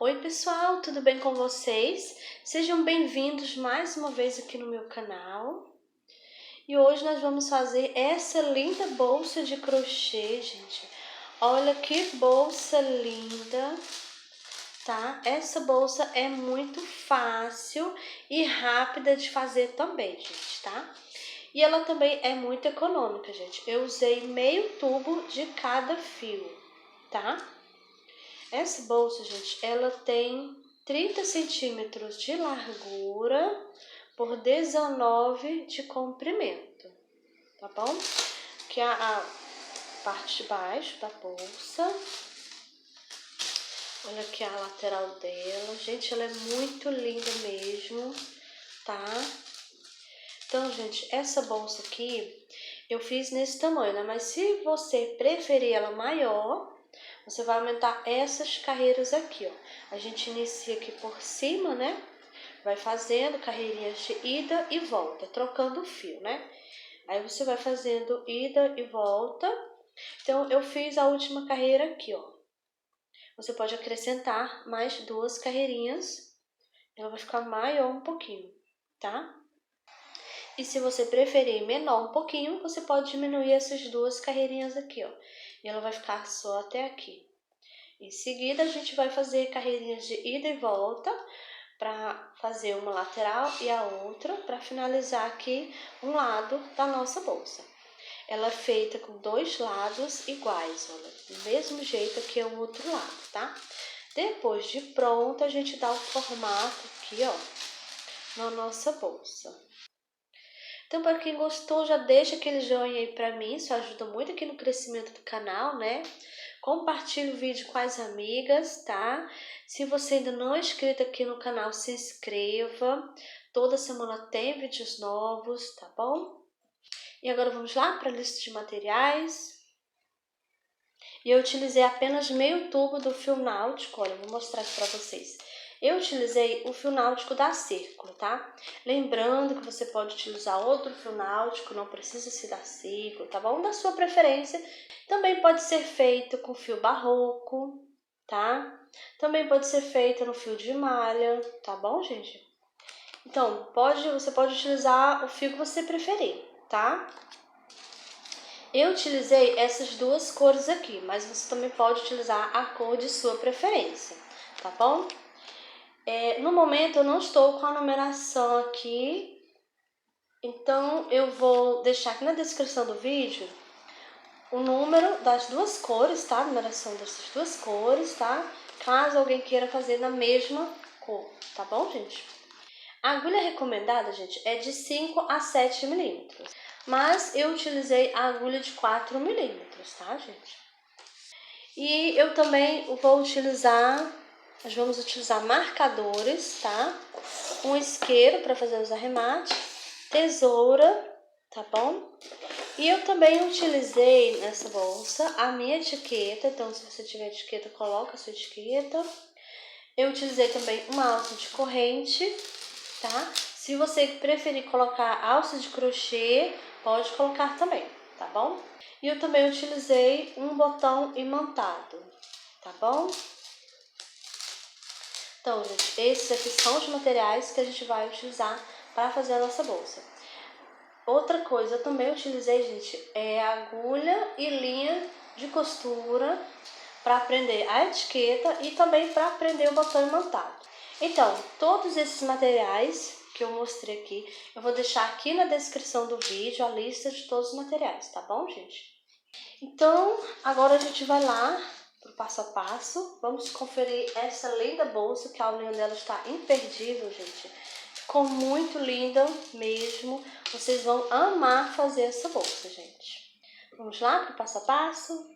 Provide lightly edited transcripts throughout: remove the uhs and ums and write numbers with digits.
Oi pessoal, tudo bem com vocês? Sejam bem-vindos mais uma vez aqui no meu canal. E hoje nós vamos fazer essa linda bolsa de crochê, gente. Olha que bolsa linda, tá? Essa bolsa é muito fácil e rápida de fazer também, gente, tá? E ela também é muito econômica, gente. Eu usei meio tubo de cada fio, tá? Essa bolsa, gente, ela tem 30 centímetros de largura por 19 de comprimento, tá bom? Que é a parte de baixo da bolsa. Olha aqui a lateral dela. Gente, ela é muito linda mesmo, tá? Então, gente, essa bolsa aqui eu fiz nesse tamanho, né? Mas se você preferir ela maior, você vai aumentar essas carreiras aqui, ó. A gente inicia aqui por cima, né? Vai fazendo carreirinhas de ida e volta, trocando o fio, né? Aí você vai fazendo ida e volta. Então, eu fiz a última carreira aqui, ó. Você pode acrescentar mais duas carreirinhas. Ela vai ficar maior um pouquinho, tá? E se você preferir menor um pouquinho, você pode diminuir essas duas carreirinhas aqui, ó. E ela vai ficar só até aqui. Em seguida, a gente vai fazer carreirinhas de ida e volta para fazer uma lateral e a outra para finalizar aqui um lado da nossa bolsa. Ela é feita com dois lados iguais, olha, do mesmo jeito que o outro lado, tá? Depois de pronto, a gente dá o formato aqui, ó, na nossa bolsa. Então, para quem gostou, já deixa aquele joinha aí para mim, isso ajuda muito aqui no crescimento do canal, né? Compartilhe o vídeo com as amigas, tá? Se você ainda não é inscrito aqui no canal, se inscreva. Toda semana tem vídeos novos, tá bom? E agora vamos lá para a lista de materiais. E eu utilizei apenas meio tubo do fio náutico, olha, vou mostrar aqui para vocês. Eu utilizei o fio náutico da Círculo, tá? Lembrando que você pode utilizar outro fio náutico, não precisa ser da Círculo, tá bom? Da sua preferência. Também pode ser feito com fio barroco, tá? Também pode ser feito no fio de malha, tá bom, gente? Então, você pode utilizar o fio que você preferir, tá? Eu utilizei essas duas cores aqui, mas você também pode utilizar a cor de sua preferência, tá bom? No momento eu não estou com a numeração aqui, então eu vou deixar aqui na descrição do vídeo o número das duas cores, tá? A numeração dessas duas cores, tá? Caso alguém queira fazer na mesma cor, tá bom, gente? A agulha recomendada, gente, é de 5 a 7 milímetros, mas eu utilizei a agulha de 4 milímetros, tá, gente? E eu também nós vamos utilizar marcadores, tá? Um isqueiro para fazer os arremates, tesoura, tá bom? E eu também utilizei nessa bolsa a minha etiqueta, então se você tiver etiqueta, coloca a sua etiqueta. Eu utilizei também uma alça de corrente, tá? Se você preferir colocar alça de crochê, pode colocar também, tá bom? E eu também utilizei um botão imantado, tá bom? Então, gente, esses aqui são os materiais que a gente vai utilizar para fazer a nossa bolsa. Outra coisa, eu também utilizei, gente, agulha e linha de costura para prender a etiqueta e também para prender o botão imantado. Então, todos esses materiais que eu mostrei aqui, eu vou deixar aqui na descrição do vídeo a lista de todos os materiais, tá bom, gente? Então, agora a gente vai lá pro passo a passo. Vamos conferir essa linda bolsa, que a unha dela está imperdível, gente. Ficou muito linda mesmo. Vocês vão amar fazer essa bolsa, gente. Vamos lá pro passo a passo?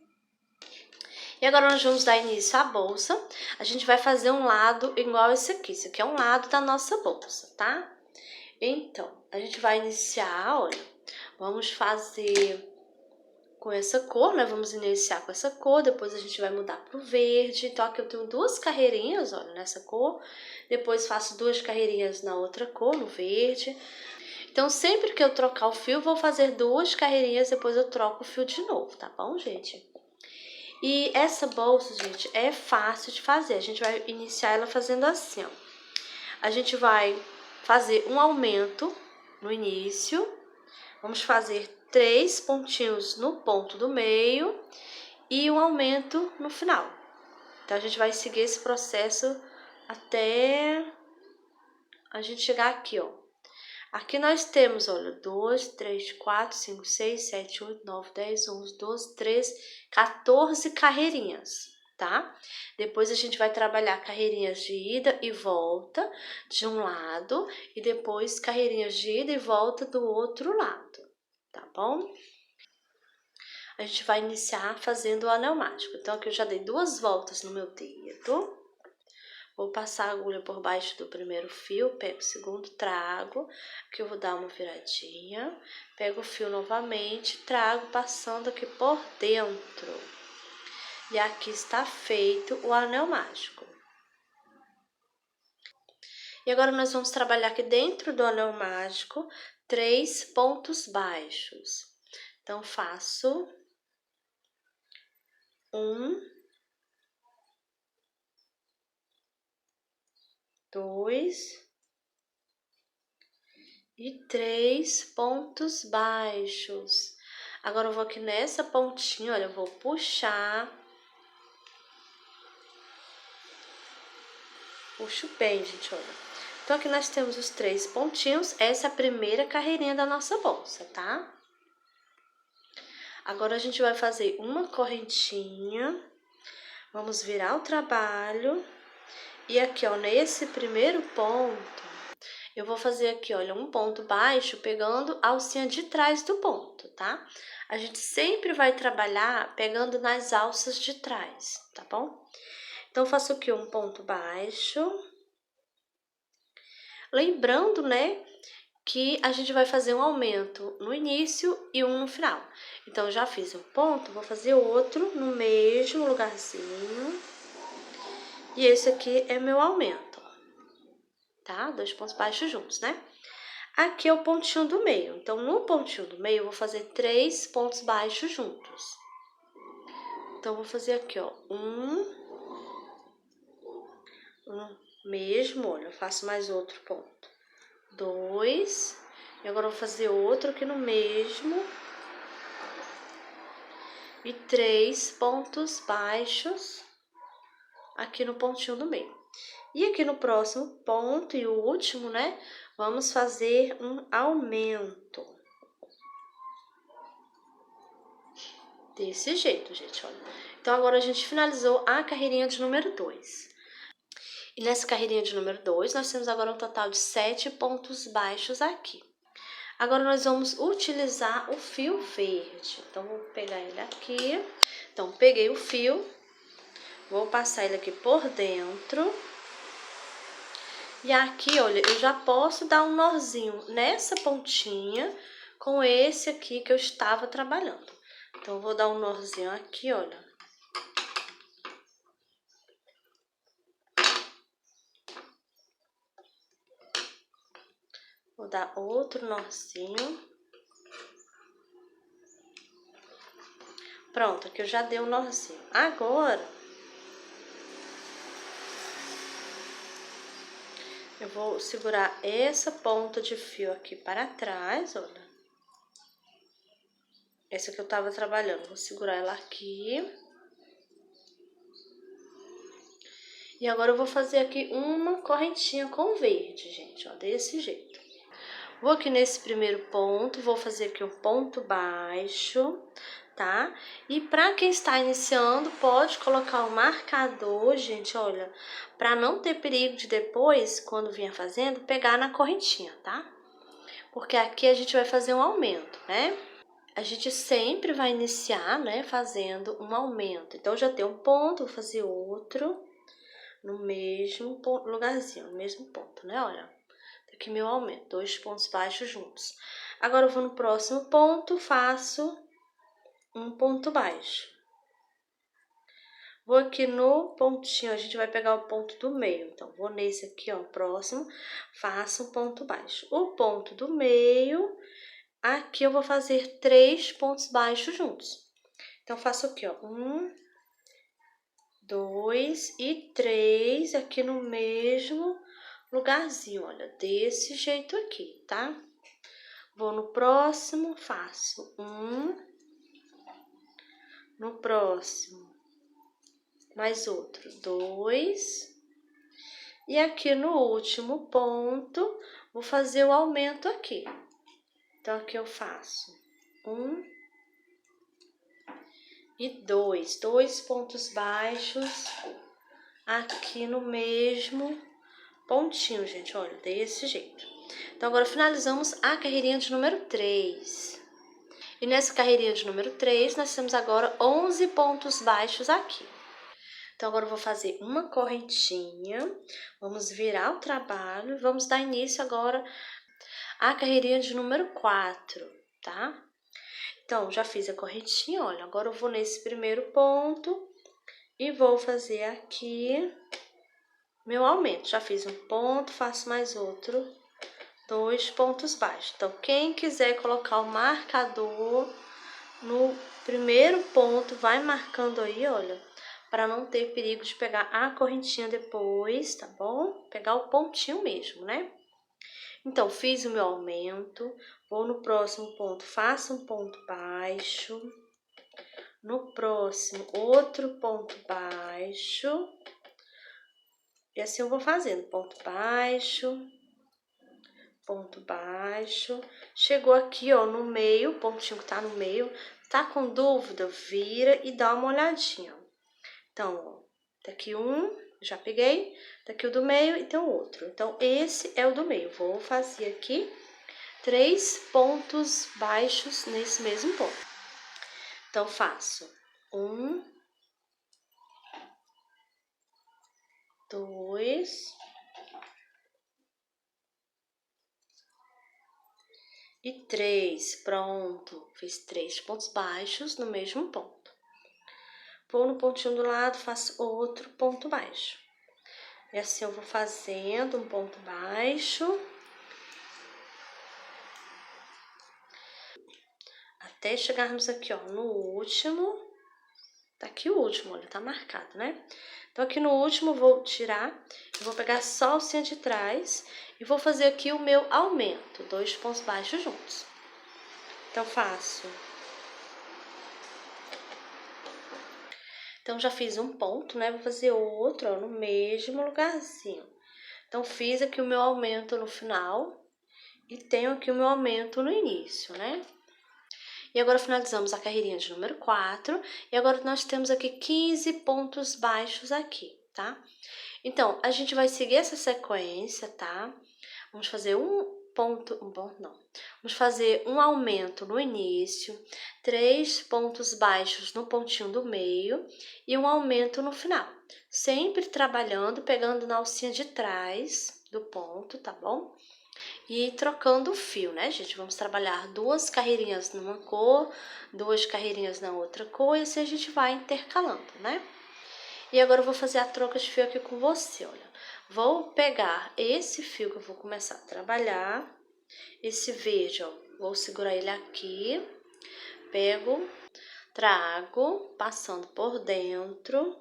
E agora nós vamos dar início à bolsa. A gente vai fazer um lado igual esse aqui. Esse aqui é um lado da nossa bolsa, tá? Então, a gente vai iniciar, olha, vamos fazer com essa cor, né? Vamos iniciar com essa cor, depois a gente vai mudar pro verde. Então, aqui eu tenho duas carreirinhas, olha, nessa cor. Depois faço duas carreirinhas na outra cor, no verde. Então, sempre que eu trocar o fio, vou fazer duas carreirinhas, depois eu troco o fio de novo, tá bom, gente? E essa bolsa, gente, é fácil de fazer. A gente vai iniciar ela fazendo assim, ó. A gente vai fazer um aumento no início. Vamos fazer 3 pontinhos no ponto do meio e um aumento no final. Então, a gente vai seguir esse processo até a gente chegar aqui, ó. Aqui nós temos, olha, 2, 3, 4, 5, 6, 7, 8, 9, 10, 11, 12, 13, 14 carreirinhas, tá? Depois a gente vai trabalhar carreirinhas de ida e volta de um lado e depois carreirinhas de ida e volta do outro lado, tá bom? A gente vai iniciar fazendo o anel mágico. Então, aqui eu já dei 2 voltas no meu dedo. Vou passar a agulha por baixo do primeiro fio, pego o segundo, trago, que eu vou dar uma viradinha, pego o fio novamente, trago passando aqui por dentro. E aqui está feito o anel mágico. E agora nós vamos trabalhar aqui dentro do anel mágico 3 pontos baixos. Então, faço 1, 2 e 3 pontos baixos. Agora eu vou aqui nessa pontinha, olha, eu vou puxar. Puxo bem, gente, olha. Então, aqui nós temos os 3 pontinhos. Essa é a primeira carreirinha da nossa bolsa, tá? Agora, a gente vai fazer uma correntinha. Vamos virar o trabalho. E aqui, ó, nesse primeiro ponto, eu vou fazer aqui, olha, um ponto baixo, pegando a alcinha de trás do ponto, tá? A gente sempre vai trabalhar pegando nas alças de trás, tá bom? Então, eu faço aqui um ponto baixo. Lembrando, né, que a gente vai fazer um aumento no início e um no final. Então, já fiz um ponto, vou fazer outro no mesmo lugarzinho. E esse aqui é meu aumento, tá? 2 pontos baixos juntos, né? Aqui é o pontinho do meio. Então, no pontinho do meio, eu vou fazer 3 pontos baixos juntos. Então, vou fazer aqui, ó, mesmo, olha, eu faço mais outro ponto. 2, e agora eu vou fazer outro aqui no mesmo. E 3 pontos baixos aqui no pontinho do meio. E aqui no próximo ponto e o último, né, vamos fazer um aumento. Desse jeito, gente, olha. Então, agora a gente finalizou a carreirinha de número 2. E nessa carreirinha de número 2, nós temos agora um total de 7 pontos baixos aqui. Agora, nós vamos utilizar o fio verde. Então, vou pegar ele aqui. Então, peguei o fio, vou passar ele aqui por dentro. E aqui, olha, eu já posso dar um nozinho nessa pontinha com esse aqui que eu estava trabalhando. Então, eu vou dar um nozinho aqui, olha. Vou dar outro nozinho. Pronto, aqui eu já dei um nozinho. Agora, eu vou segurar essa ponta de fio aqui para trás, olha. Essa que eu tava trabalhando, vou segurar ela aqui. E agora eu vou fazer aqui uma correntinha com verde, gente, ó, desse jeito. Vou aqui nesse primeiro ponto, vou fazer aqui um ponto baixo, tá? E pra quem está iniciando, pode colocar o marcador, gente, olha, pra não ter perigo de depois, quando vier fazendo, pegar na correntinha, tá? Porque aqui a gente vai fazer um aumento, né? A gente sempre vai iniciar, né, fazendo um aumento. Então, já tem um ponto, vou fazer outro no mesmo lugarzinho, no mesmo ponto, né? Olha, tá aqui meu aumento, 2 pontos baixos juntos. Agora, eu vou no próximo ponto, faço um ponto baixo. Vou aqui no pontinho, a gente vai pegar o ponto do meio. Então, vou nesse aqui, ó, próximo, faço um ponto baixo. O ponto do meio, aqui eu vou fazer 3 pontos baixos juntos. Então, faço aqui, ó, 1, 2 e 3 aqui no mesmo lugarzinho, olha, desse jeito aqui, tá? Vou no próximo, faço 1, no próximo, mais outro, 2, e aqui no último ponto, vou fazer o aumento aqui. Então, aqui eu faço 1 e 2 pontos baixos aqui no mesmo pontinho, gente, olha, desse jeito. Então, agora finalizamos a carreirinha de número 3. E nessa carreirinha de número 3, nós temos agora 11 pontos baixos aqui. Então, agora eu vou fazer uma correntinha, vamos virar o trabalho, vamos dar início agora à carreirinha de número 4, tá? Então, já fiz a correntinha, olha, agora eu vou nesse primeiro ponto e vou fazer aqui meu aumento. Já fiz um ponto, faço mais outro, 2 pontos baixos. Então, quem quiser colocar o marcador no primeiro ponto, vai marcando aí, olha, para não ter perigo de pegar a correntinha depois, tá bom? Pegar o pontinho mesmo, né? Então, fiz o meu aumento, vou no próximo ponto, faço um ponto baixo, no próximo, outro ponto baixo, e assim eu vou fazendo, ponto baixo, chegou aqui, ó, no meio, o pontinho que tá no meio, tá com dúvida, vira e dá uma olhadinha. Então, ó, daqui um, já peguei, daqui o do meio e tem o outro. Então, esse é o do meio. Vou fazer aqui 3 pontos baixos nesse mesmo ponto. Então, faço 1, 2 e 3. Pronto, fiz 3 pontos baixos no mesmo ponto. Vou no pontinho do lado, faço outro ponto baixo. E assim eu vou fazendo um ponto baixo até chegarmos aqui, ó, no último. Tá aqui o último, olha, tá marcado, né? Então, aqui no último, vou tirar, eu vou pegar só a alcinha de trás e vou fazer aqui o meu aumento, 2 pontos baixos juntos. Então, faço. Então, já fiz um ponto, né? Vou fazer outro, ó, no mesmo lugarzinho. Então, fiz aqui o meu aumento no final e tenho aqui o meu aumento no início, né? E agora finalizamos a carreirinha de número 4. E agora nós temos aqui 15 pontos baixos aqui, tá? Então, a gente vai seguir essa sequência, tá? Vamos fazer Vamos fazer um aumento no início, 3 pontos baixos no pontinho do meio e um aumento no final. Sempre trabalhando, pegando na alcinha de trás do ponto, tá bom? E trocando o fio, né, gente? Vamos trabalhar 2 carreirinhas numa cor, 2 carreirinhas na outra cor, e assim a gente vai intercalando, né? E agora eu vou fazer a troca de fio aqui com você, olha. Vou pegar esse fio que eu vou começar a trabalhar, esse verde, ó, vou segurar ele aqui, pego, trago, passando por dentro.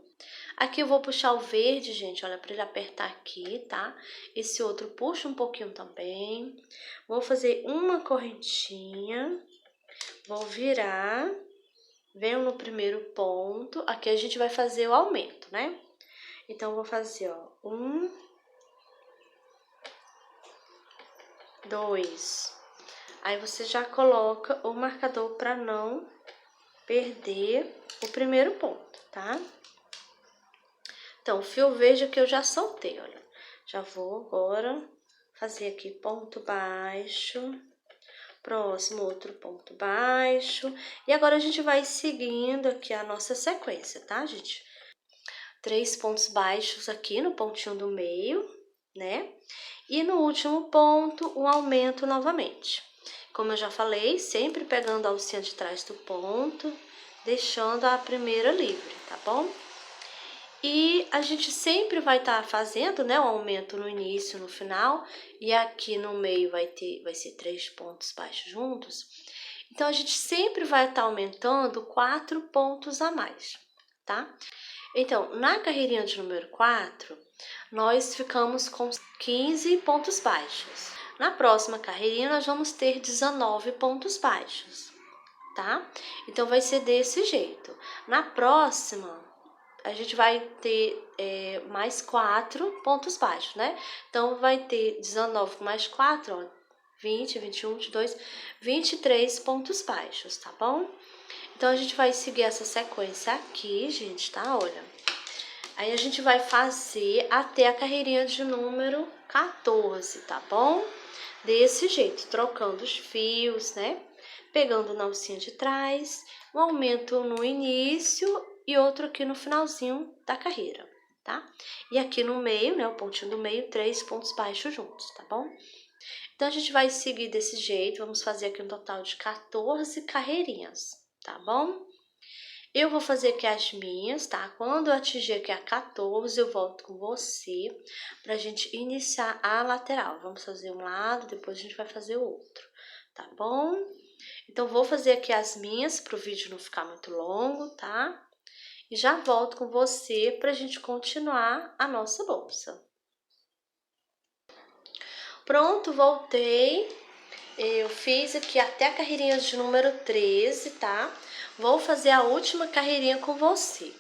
Aqui eu vou puxar o verde, gente, olha, para ele apertar aqui, tá? Esse outro puxa um pouquinho também. Vou fazer uma correntinha, vou virar, venho no primeiro ponto, aqui a gente vai fazer o aumento, né? Então, eu vou fazer, ó, 1, 2. Aí, você já coloca o marcador para não perder o primeiro ponto, tá? Então, o fio verde aqui eu já soltei, olha. Já vou agora fazer aqui ponto baixo, próximo outro ponto baixo. E agora a gente vai seguindo aqui a nossa sequência, tá, gente? 3 pontos baixos aqui no pontinho do meio, né? E no último ponto, um aumento novamente. Como eu já falei, sempre pegando a alcinha de trás do ponto, deixando a primeira livre, tá bom? E a gente sempre vai estar fazendo, né, o aumento no início, no final, e aqui no meio vai ser 3 pontos baixos juntos. Então, a gente sempre vai estar aumentando 4 pontos a mais, tá? Então, na carreirinha de número 4, nós ficamos com 15 pontos baixos. Na próxima carreirinha, nós vamos ter 19 pontos baixos, tá? Então, vai ser desse jeito. Na próxima, a gente vai ter mais 4 pontos baixos, né? Então, vai ter 19 mais 4, ó, 20, 21, 22, 23 pontos baixos, tá bom? Então, a gente vai seguir essa sequência aqui, gente, tá? Olha. Aí, a gente vai fazer até a carreirinha de número 14, tá bom? Desse jeito, trocando os fios, né? Pegando na alcinha de trás, um aumento no início e outro aqui no finalzinho da carreira, tá? E aqui no meio, né, o pontinho do meio, 3 pontos baixos juntos, tá bom? Então, a gente vai seguir desse jeito, vamos fazer aqui um total de 14 carreirinhas, tá bom? Eu vou fazer aqui as minhas, tá? Quando eu atingir aqui a 14, eu volto com você pra gente iniciar a lateral. Vamos fazer um lado, depois a gente vai fazer o outro, tá bom? Então, vou fazer aqui as minhas pro vídeo não ficar muito longo, tá? E já volto com você pra gente continuar a nossa bolsa. Pronto, voltei. Eu fiz aqui até a carreirinha de número 13, tá? Vou fazer a última carreirinha com você.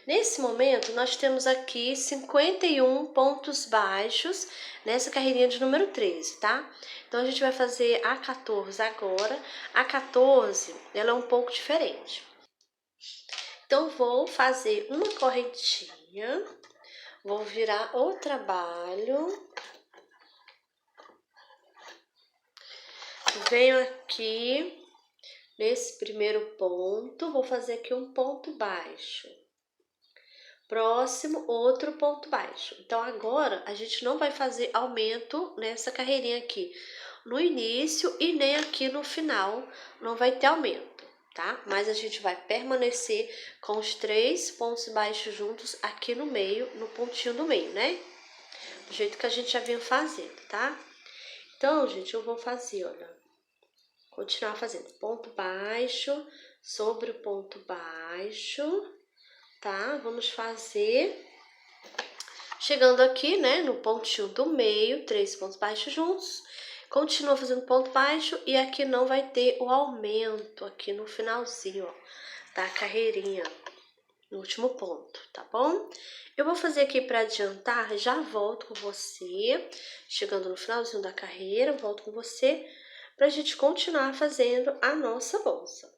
Nesse momento, nós temos aqui 51 pontos baixos nessa carreirinha de número 13, tá? Então, a gente vai fazer a 14 agora. A 14, ela é um pouco diferente. Então, vou fazer uma correntinha, vou virar o trabalho. Venho aqui nesse primeiro ponto, vou fazer aqui um ponto baixo. Próximo, outro ponto baixo. Então, agora, a gente não vai fazer aumento nessa carreirinha aqui no início e nem aqui no final, não vai ter aumento, tá? Mas a gente vai permanecer com os 3 pontos baixos juntos aqui no meio, no pontinho do meio, né? Do jeito que a gente já vinha fazendo, tá? Então, gente, eu vou fazer, olha, continuar fazendo ponto baixo sobre o ponto baixo, tá? Vamos fazer, chegando aqui, né, no pontinho do meio, 3 pontos baixos juntos, continua fazendo ponto baixo e aqui não vai ter o aumento aqui no finalzinho, ó, da carreirinha, no último ponto, tá bom? Eu vou fazer aqui para adiantar, já volto com você, chegando no finalzinho da carreira, volto com você, pra gente continuar fazendo a nossa bolsa.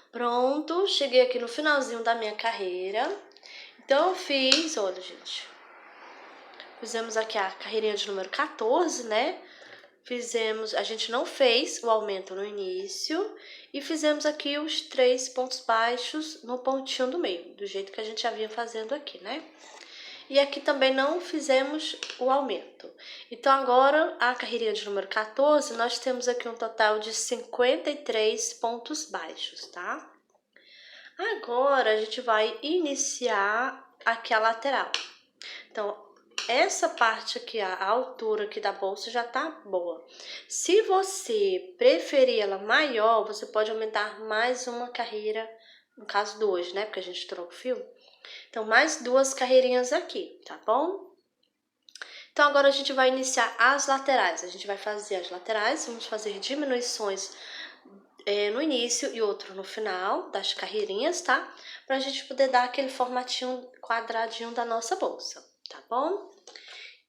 Pronto, cheguei aqui no finalzinho da minha carreira. Então, eu fiz, olha, gente, fizemos aqui a carreirinha de número 14, né? Fizemos, a gente não fez o aumento no início e fizemos aqui os 3 pontos baixos no pontinho do meio, do jeito que a gente já vinha fazendo aqui, né? E aqui também não fizemos o aumento. Então, agora, a carreirinha de número 14, nós temos aqui um total de 53 pontos baixos, tá? Agora, a gente vai iniciar aqui a lateral. Então, essa parte aqui, a altura aqui da bolsa já tá boa. Se você preferir ela maior, você pode aumentar mais uma carreira, no caso 2, né? Porque a gente troca o fio. Então, mais 2 carreirinhas aqui, tá bom? Então, agora a gente vai iniciar as laterais. A gente vai fazer as laterais, vamos fazer diminuições no início e outro no final das carreirinhas, tá? Pra gente poder dar aquele formatinho quadradinho da nossa bolsa, tá bom?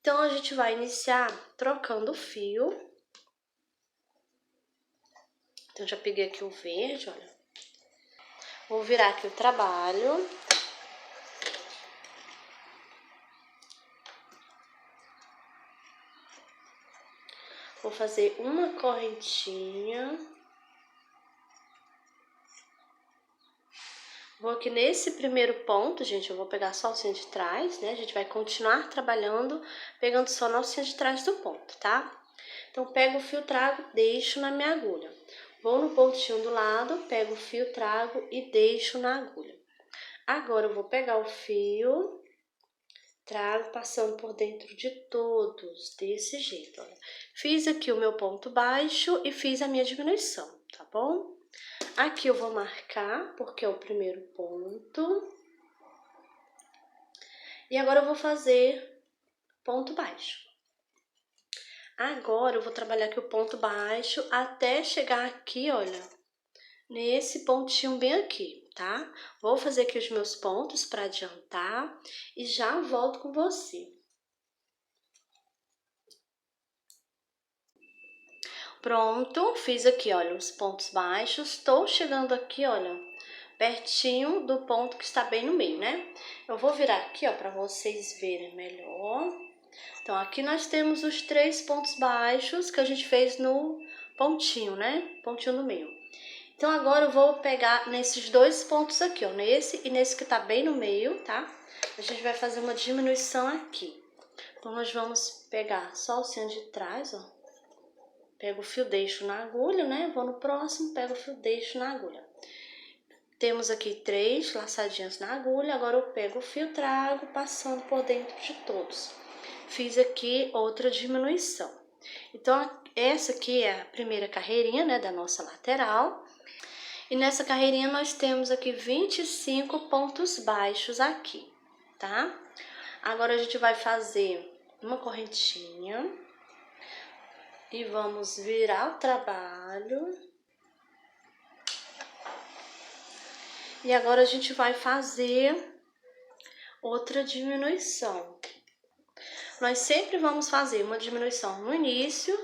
Então, a gente vai iniciar trocando o fio. Então, já peguei aqui o verde, olha. Vou virar aqui o trabalho. Vou fazer uma correntinha. Vou aqui nesse primeiro ponto, gente, eu vou pegar só a alcinha de trás, né? A gente vai continuar trabalhando, pegando só na alcinha de trás do ponto, tá? Então, pego o fio, trago, deixo na minha agulha. Vou no pontinho do lado, pego o fio, trago e deixo na agulha. Agora, eu vou pegar o fio, trago passando por dentro de todos, desse jeito, olha. Fiz aqui o meu ponto baixo e fiz a minha diminuição, tá bom? Aqui eu vou marcar, porque é o primeiro ponto. E agora eu vou fazer ponto baixo. Agora eu vou trabalhar aqui o ponto baixo até chegar aqui, olha, nesse pontinho bem aqui, tá? Vou fazer aqui os meus pontos para adiantar e já volto com você. Pronto, fiz aqui, olha, os pontos baixos. Estou chegando aqui, olha, pertinho do ponto que está bem no meio, né? Eu vou virar aqui, ó, para vocês verem melhor. Então, aqui nós temos os 3 pontos baixos que a gente fez no pontinho, né? Pontinho no meio. Então, agora eu vou pegar nesses 2 pontos aqui, ó, nesse e nesse que tá bem no meio, tá? A gente vai fazer uma diminuição aqui. Então, nós vamos pegar só o alcinha de trás, ó. Pego o fio, deixo na agulha, né? Vou no próximo, pego o fio, deixo na agulha. Temos aqui 3 laçadinhas na agulha, agora eu pego o fio, trago, passando por dentro de todos. Fiz aqui outra diminuição. Então, essa aqui é a primeira carreirinha, né, da nossa lateral. E nessa carreirinha nós temos aqui 25 pontos baixos aqui, tá? Agora a gente vai fazer uma correntinha e vamos virar o trabalho. E agora a gente vai fazer outra diminuição. Nós sempre vamos fazer uma diminuição no início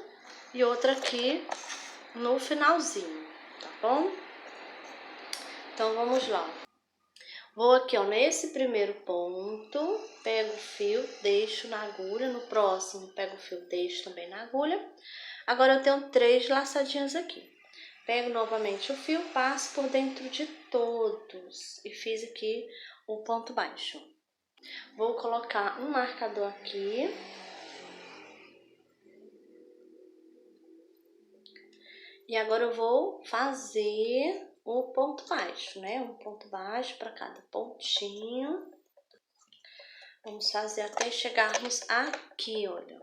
e outra aqui no finalzinho, tá bom? Então, vamos lá. Vou aqui, ó, nesse primeiro ponto, pego o fio, deixo na agulha. No próximo, pego o fio, deixo também na agulha. Agora, eu tenho 3 laçadinhas aqui. Pego novamente o fio, passo por dentro de todos e fiz aqui o ponto baixo. Vou colocar um marcador aqui. E agora eu vou fazer o ponto baixo, né? Um ponto baixo para cada pontinho. Vamos fazer até chegarmos aqui, olha.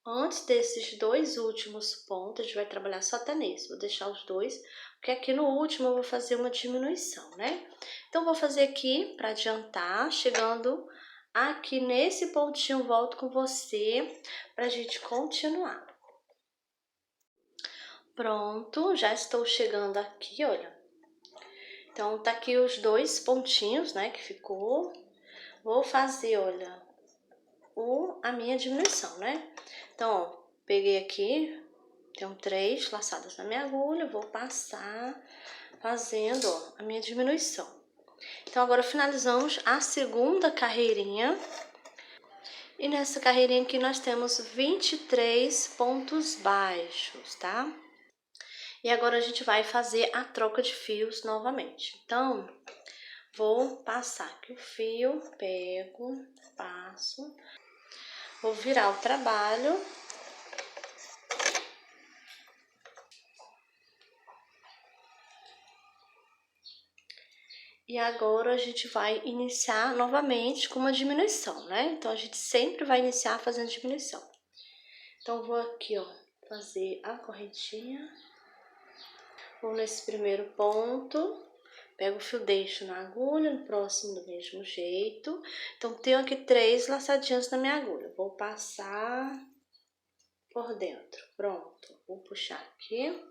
Antes desses 2 últimos pontos, a gente vai trabalhar só até nesse. Vou deixar os 2, porque aqui no último eu vou fazer uma diminuição, né? Então, vou fazer aqui para adiantar, chegando aqui nesse pontinho, volto com você pra gente continuar. Pronto, já estou chegando aqui, olha. Então, tá aqui os 2 pontinhos, né, que ficou. Vou fazer, olha, a minha diminuição, né? Então, ó, peguei aqui, tenho 3 laçadas na minha agulha, vou passar fazendo, ó, a minha diminuição. Então, agora finalizamos a segunda carreirinha. E nessa carreirinha aqui nós temos 23 pontos baixos, tá? E agora a gente vai fazer a troca de fios novamente. Então, vou passar aqui o fio, pego, passo, vou virar o trabalho. E agora a gente vai iniciar novamente com uma diminuição, né? Então, a gente sempre vai iniciar fazendo diminuição. Então, vou aqui, ó, fazer a correntinha. Vou nesse primeiro ponto, pego o fio, deixo na agulha, no próximo do mesmo jeito. Então, tenho aqui 3 laçadinhas na minha agulha. Vou passar por dentro. Pronto, vou puxar aqui.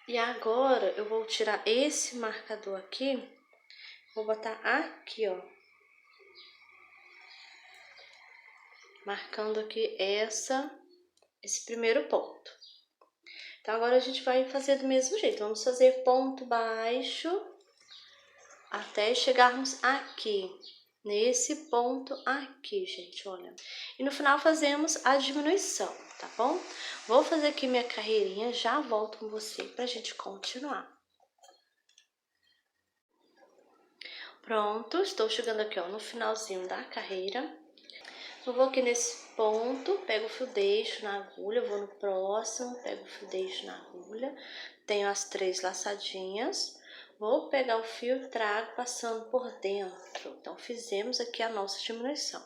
E agora, eu vou tirar esse marcador aqui, vou botar aqui, ó. Marcando aqui esse primeiro ponto. Então, agora a gente vai fazer do mesmo jeito. Vamos fazer ponto baixo até chegarmos aqui, nesse ponto aqui, gente, olha. E no final fazemos a diminuição, tá bom? Vou fazer aqui minha carreirinha, já volto com você pra gente continuar. Pronto, estou chegando aqui, ó, no finalzinho da carreira. Eu vou aqui nesse ponto, pego o fio, deixo na agulha, vou no próximo, pego o fio, deixo na agulha. Tenho as 3 laçadinhas. Vou pegar o fio, trago, passando por dentro. Então, fizemos aqui a nossa diminuição.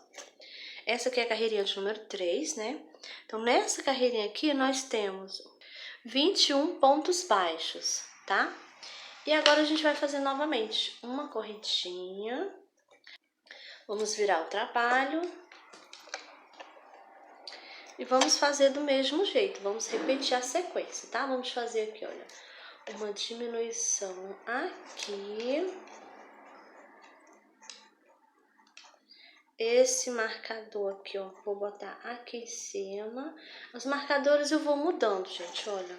Essa aqui é a carreirinha de número 3, né? Então, nessa carreirinha aqui, nós temos 21 pontos baixos, tá? E agora a gente vai fazer novamente uma correntinha. Vamos virar o trabalho. E vamos fazer do mesmo jeito, vamos repetir a sequência, tá? Vamos fazer aqui, olha, uma diminuição aqui. Esse marcador aqui, ó, vou botar aqui em cima. Os marcadores eu vou mudando, gente, olha.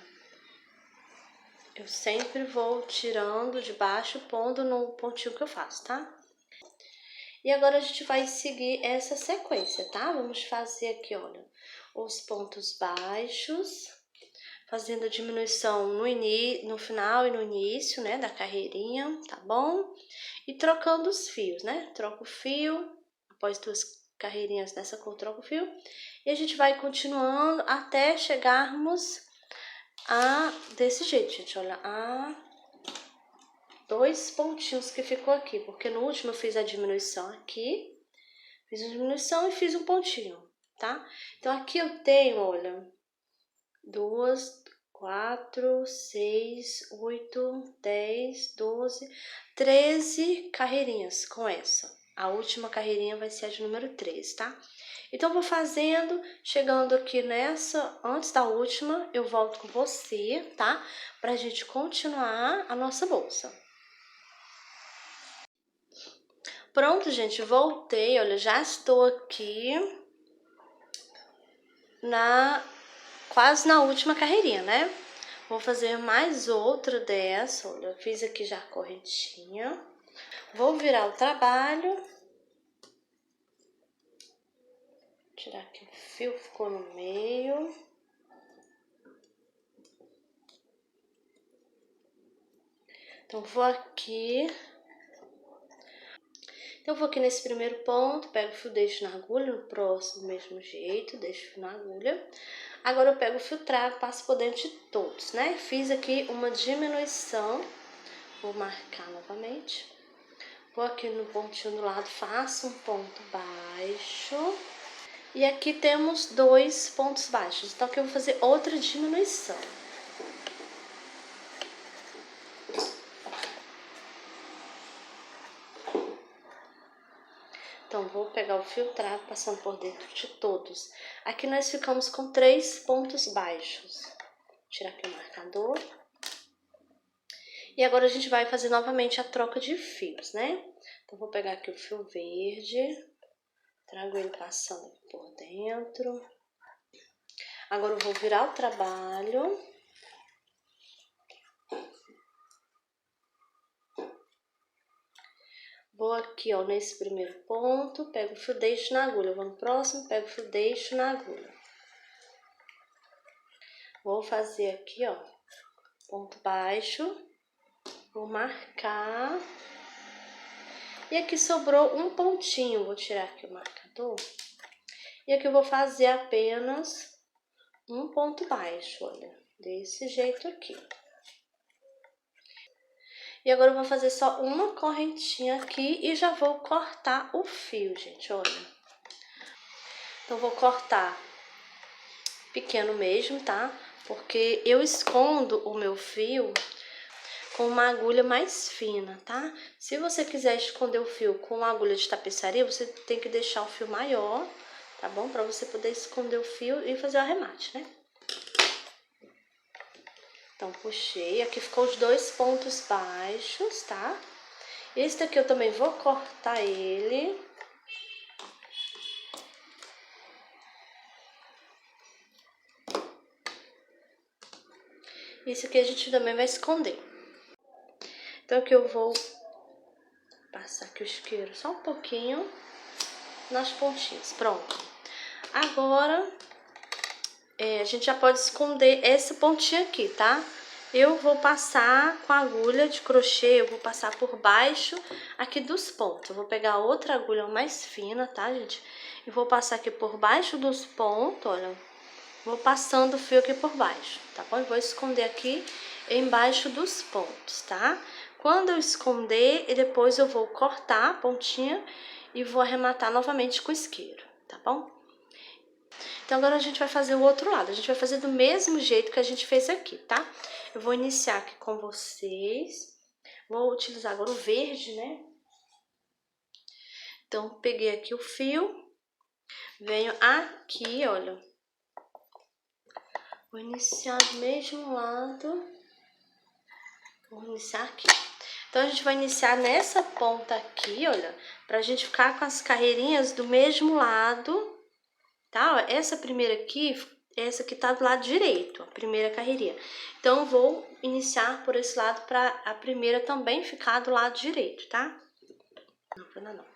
Eu sempre vou tirando de baixo, pondo no pontinho que eu faço, tá? E agora a gente vai seguir essa sequência, tá? Vamos fazer aqui, olha, os pontos baixos, fazendo a diminuição no final e no início, né, da carreirinha, tá bom? E trocando os fios, né? Troco o fio, após 2 carreirinhas dessa cor, troco o fio. E a gente vai continuando até chegarmos a desse jeito, gente, olha, a 2 pontinhos que ficou aqui, porque no último eu fiz a diminuição aqui, fiz a diminuição e fiz um pontinho, tá? Então, aqui eu tenho, olha, 2, 4, 6, 8, 10, 12, 13 carreirinhas com essa. A última carreirinha vai ser a de número 13, tá? Então, vou fazendo, chegando aqui nessa, antes da última, eu volto com você, tá? Pra gente continuar a nossa bolsa. Pronto, gente, voltei, olha, já estou aqui quase na última carreirinha, né? Vou fazer mais outra dessa, olha, eu fiz aqui já a correntinha. Vou virar o trabalho. Tirar aqui o fio, ficou no meio. Então, vou aqui. Então, eu vou aqui nesse primeiro ponto, pego o fio, deixo na agulha, no próximo, do mesmo jeito, deixo o fio na agulha. Agora, eu pego o fio trago, passo por dentro de todos, né? Fiz aqui uma diminuição, vou marcar novamente. Vou aqui no pontinho do lado, faço um ponto baixo. E aqui temos 2 pontos baixos, então aqui eu vou fazer outra diminuição. Então, vou pegar o fio trago, passando por dentro de todos. Aqui nós ficamos com 3 pontos baixos. Vou tirar aqui o marcador. E agora a gente vai fazer novamente a troca de fios, né? Então, vou pegar aqui o fio verde, trago ele passando aqui por dentro. Agora eu vou virar o trabalho. Vou aqui, ó, nesse primeiro ponto, pego o fio, deixo na agulha. Vou no próximo, pego o fio, deixo na agulha. Vou fazer aqui, ó, ponto baixo. Vou marcar. E aqui sobrou um pontinho. Vou tirar aqui o marcador. E aqui eu vou fazer apenas um ponto baixo, olha, desse jeito aqui. E agora eu vou fazer só uma correntinha aqui e já vou cortar o fio, gente, olha. Então, vou cortar pequeno mesmo, tá? Porque eu escondo o meu fio com uma agulha mais fina, tá? Se você quiser esconder o fio com uma agulha de tapeçaria, você tem que deixar o fio maior, tá bom? Pra você poder esconder o fio e fazer o arremate, né? Então, puxei. Aqui ficou os 2 pontos baixos, tá? Esse daqui eu também vou cortar ele. Esse aqui a gente também vai esconder. Então, aqui eu vou passar aqui o isqueiro só um pouquinho nas pontinhas. Pronto. Agora, a gente já pode esconder esse pontinho aqui, tá? Eu vou passar com a agulha de crochê, eu vou passar por baixo aqui dos pontos. Eu vou pegar outra agulha mais fina, tá, gente? E vou passar aqui por baixo dos pontos, olha. Vou passando o fio aqui por baixo, tá bom? E vou esconder aqui embaixo dos pontos, tá? Quando eu esconder, e depois eu vou cortar a pontinha e vou arrematar novamente com o isqueiro, tá bom? Então, agora a gente vai fazer o outro lado. A gente vai fazer do mesmo jeito que a gente fez aqui, tá? Eu vou iniciar aqui com vocês. Vou utilizar agora o verde, né? Então, peguei aqui o fio. Venho aqui, olha. Vou iniciar do mesmo lado. Vou iniciar aqui. Então, a gente vai iniciar nessa ponta aqui, olha. Pra gente ficar com as carreirinhas do mesmo lado. Tá? Ó, essa primeira aqui, essa aqui tá do lado direito, a primeira carreirinha. Então, eu vou iniciar por esse lado para a primeira também ficar do lado direito, tá? Não.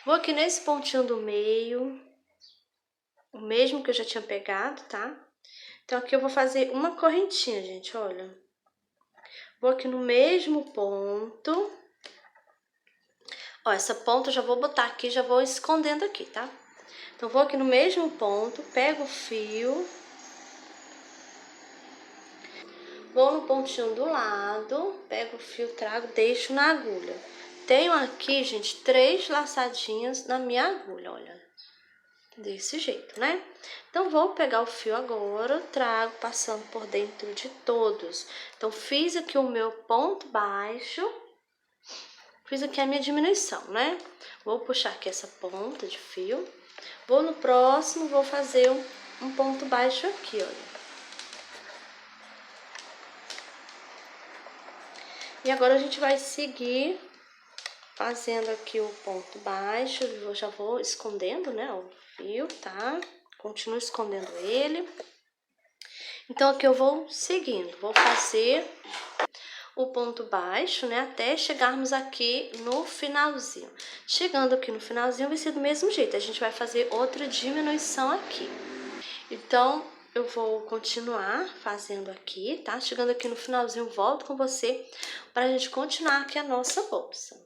Vou aqui nesse pontinho do meio, o mesmo que eu já tinha pegado, tá? Então, aqui eu vou fazer uma correntinha, gente, olha. Vou aqui no mesmo ponto. Ó, essa ponta eu já vou botar aqui, já vou escondendo aqui, tá? Então, vou aqui no mesmo ponto, pego o fio, vou no pontinho do lado, pego o fio, trago, deixo na agulha. Tenho aqui, gente, 3 laçadinhas na minha agulha, olha. Desse jeito, né? Então, vou pegar o fio agora, trago, passando por dentro de todos. Então, fiz aqui o meu ponto baixo, fiz aqui a minha diminuição, né? Vou puxar aqui essa ponta de fio. Vou no próximo, vou fazer um ponto baixo aqui, olha. E agora a gente vai seguir fazendo aqui o ponto baixo. Eu já vou escondendo, né, o fio, tá? Continuo escondendo ele. Então, aqui eu vou seguindo, vou fazer o ponto baixo, né, até chegarmos aqui no finalzinho. Chegando aqui no finalzinho vai ser do mesmo jeito, a gente vai fazer outra diminuição aqui. Então, eu vou continuar fazendo aqui, tá? Chegando aqui no finalzinho, volto com você pra gente continuar aqui a nossa bolsa.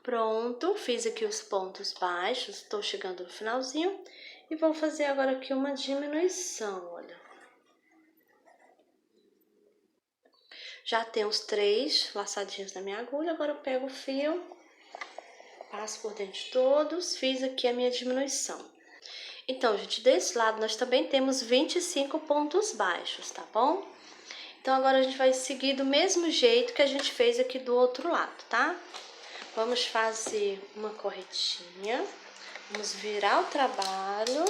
Pronto, fiz aqui os pontos baixos, tô chegando no finalzinho e vou fazer agora aqui uma diminuição, olha. Já tem os 3 laçadinhos na minha agulha, agora eu pego o fio, passo por dentro de todos, fiz aqui a minha diminuição. Então, gente, desse lado nós também temos 25 pontos baixos, tá bom? Então, agora a gente vai seguir do mesmo jeito que a gente fez aqui do outro lado, tá? Vamos fazer uma corretinha, vamos virar o trabalho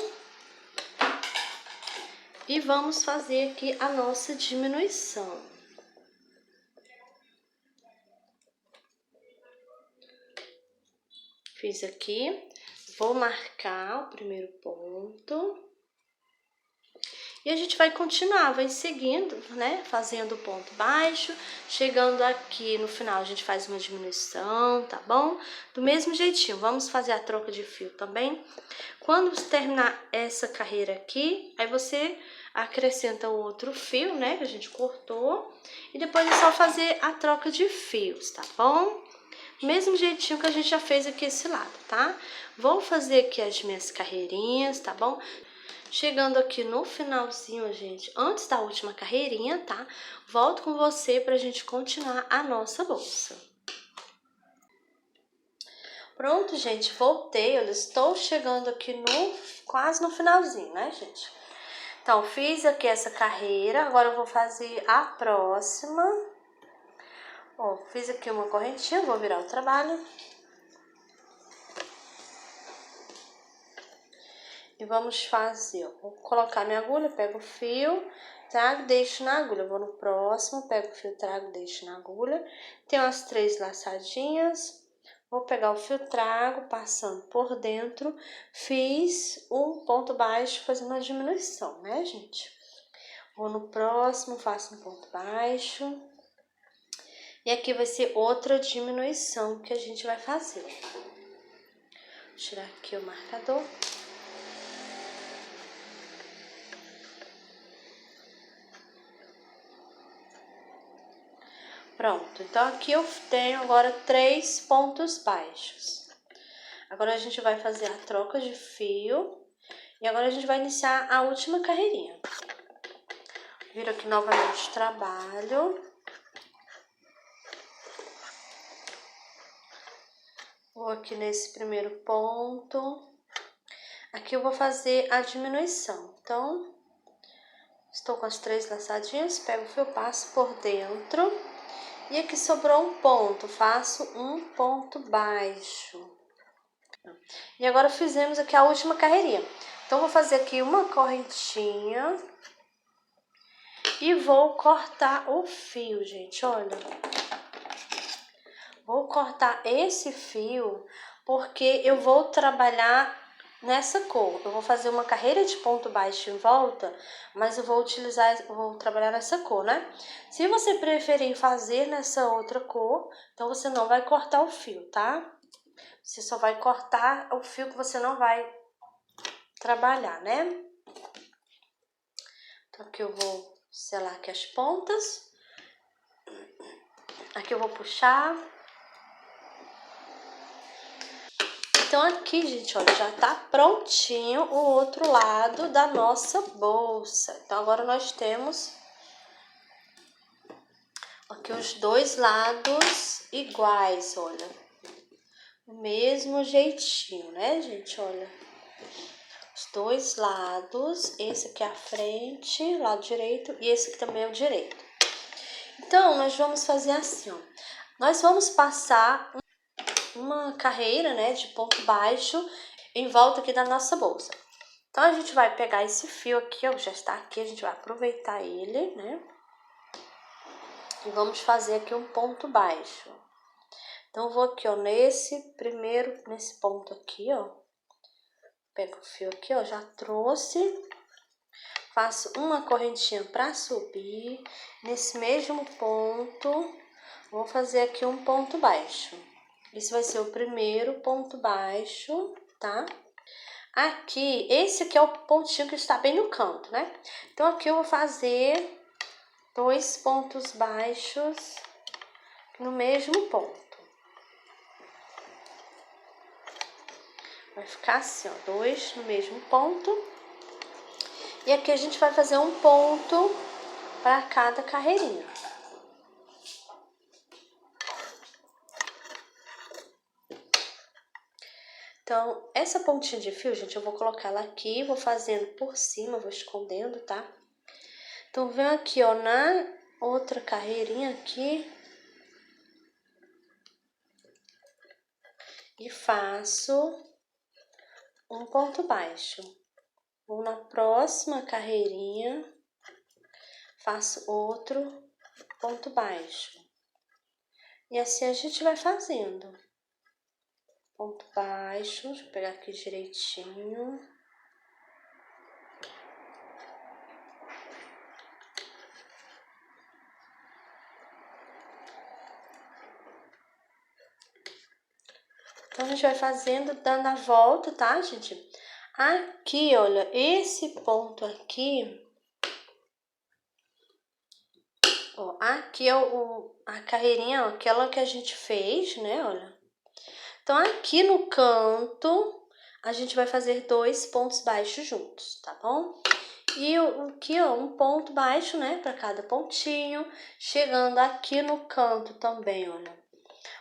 e vamos fazer aqui a nossa diminuição. Fiz aqui, vou marcar o primeiro ponto. E a gente vai continuar, vai seguindo, né? Fazendo o ponto baixo. Chegando aqui no final, a gente faz uma diminuição, tá bom? Do mesmo jeitinho, vamos fazer a troca de fio também. Quando você terminar essa carreira aqui, aí você acrescenta o outro fio, né? Que a gente cortou. E depois é só fazer a troca de fios, tá bom? Mesmo jeitinho que a gente já fez aqui esse lado, tá? Vou fazer aqui as minhas carreirinhas, tá bom? Chegando aqui no finalzinho, gente, antes da última carreirinha, tá? Volto com você pra gente continuar a nossa bolsa. Pronto, gente, voltei. Eu estou chegando aqui quase no finalzinho, né, gente? Então, fiz aqui essa carreira, agora eu vou fazer a próxima. Ó, fiz aqui uma correntinha, vou virar o trabalho. E vamos fazer, ó, vou colocar minha agulha, pego o fio, trago, deixo na agulha. Vou no próximo, pego o fio, trago, deixo na agulha. Tenho as 3 laçadinhas. Vou pegar o fio, trago, passando por dentro. Fiz um ponto baixo, fazendo uma diminuição, né, gente? Vou no próximo, faço um ponto baixo. E aqui vai ser outra diminuição que a gente vai fazer. Vou tirar aqui o marcador. Pronto, então aqui eu tenho agora 3 pontos baixos. Agora a gente vai fazer a troca de fio e agora a gente vai iniciar a última carreirinha. Viro aqui novamente o trabalho. Vou aqui nesse primeiro ponto. aqui eu vou fazer a diminuição. Então, estou com as 3 laçadinhas, pego o fio, passo por dentro. E aqui sobrou um ponto, faço um ponto baixo. E agora fizemos aqui a última carreirinha. Então, vou fazer aqui uma correntinha e vou cortar o fio, gente, olha. Vou cortar esse fio porque eu vou trabalhar nessa cor. Eu vou fazer uma carreira de ponto baixo em volta, mas eu vou trabalhar nessa cor, né? Se você preferir fazer nessa outra cor, então você não vai cortar o fio, tá? Você só vai cortar o fio que você não vai trabalhar, né? Então aqui eu vou selar aqui as pontas. Aqui eu vou puxar. Então aqui, gente, olha, já tá prontinho o outro lado da nossa bolsa. Então agora nós temos aqui os dois lados iguais, olha. O mesmo jeitinho, né, gente? Olha. Os dois lados, esse aqui é a frente, lado direito, e esse aqui também é o direito. Então, nós vamos fazer assim, ó. Nós vamos passar uma carreira, né, de ponto baixo em volta aqui da nossa bolsa. Então, a gente vai pegar esse fio aqui, ó, já está aqui, a gente vai aproveitar ele, né? E vamos fazer aqui um ponto baixo. Então, eu vou aqui, ó, nesse ponto aqui, ó. Pego o fio aqui, ó, já trouxe. Faço uma correntinha para subir. Nesse mesmo ponto, vou fazer aqui um ponto baixo. Esse vai ser o primeiro ponto baixo, tá? Aqui, esse aqui é o pontinho que está bem no canto, né? Então, aqui eu vou fazer 2 pontos baixos no mesmo ponto. Vai ficar assim, ó, 2 no mesmo ponto. E aqui a gente vai fazer um ponto para cada carreirinha. Então, essa pontinha de fio, gente, eu vou colocar ela aqui, vou fazendo por cima, vou escondendo, tá? Então, venho aqui, ó, na outra carreirinha aqui e faço um ponto baixo. Vou na próxima carreirinha, faço outro ponto baixo. E assim a gente vai fazendo. Ponto baixo, deixa eu pegar aqui direitinho. Então, a gente vai fazendo, dando a volta, tá, gente? Aqui, olha, esse ponto aqui, ó, aqui é a carreirinha, ó, aquela que a gente fez, né, olha. Então, aqui no canto, a gente vai fazer 2 pontos baixos juntos, tá bom? E aqui, ó, um ponto baixo, né, para cada pontinho. Chegando aqui no canto também, olha.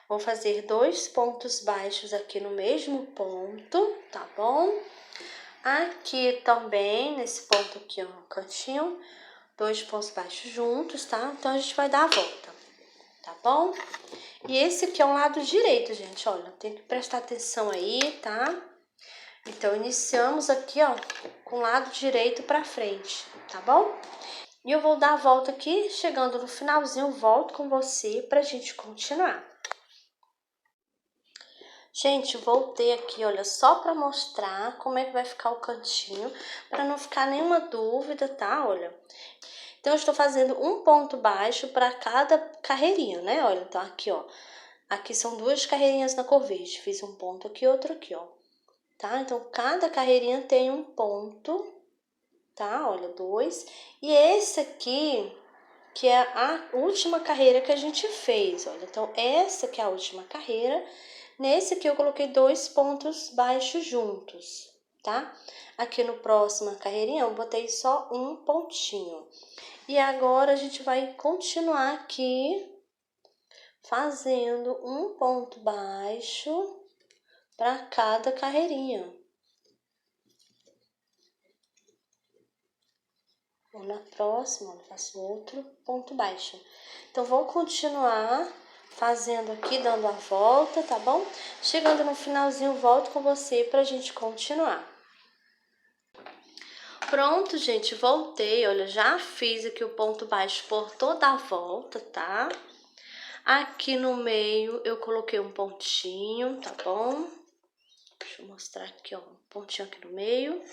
Vou fazer 2 pontos baixos aqui no mesmo ponto, tá bom? Aqui também, nesse ponto aqui, ó, no cantinho, 2 pontos baixos juntos, tá? Então, a gente vai dar a volta, tá bom? E esse aqui é o lado direito, gente, olha, tem que prestar atenção aí, tá? Então, iniciamos aqui, ó, com o lado direito pra frente, tá bom? E eu vou dar a volta aqui, chegando no finalzinho, eu volto com você pra gente continuar. Gente, voltei aqui, olha, só pra mostrar como é que vai ficar o cantinho, pra não ficar nenhuma dúvida, tá? Olha. Então, eu estou fazendo um ponto baixo pra cada carreirinha, né? Olha, então aqui, ó. Aqui são 2 carreirinhas na cor verde. Fiz um ponto aqui, outro aqui, ó. Tá? Então, cada carreirinha tem um ponto, tá? Olha, 2. E esse aqui, que é a última carreira que a gente fez, olha. Então, essa que é a última carreira. Nesse aqui, eu coloquei 2 pontos baixos juntos, tá? Aqui no próximo carreirinha, eu botei só um pontinho. E agora, a gente vai continuar aqui fazendo um ponto baixo para cada carreirinha. Na próxima, eu faço outro ponto baixo. Então, vou continuar fazendo aqui, dando a volta, tá bom? Chegando no finalzinho, volto com você pra gente continuar. Pronto, gente, voltei. Olha, já fiz aqui o ponto baixo por toda a volta, tá? Aqui no meio eu coloquei um pontinho, tá bom? Deixa eu mostrar aqui, ó, um pontinho aqui no meio.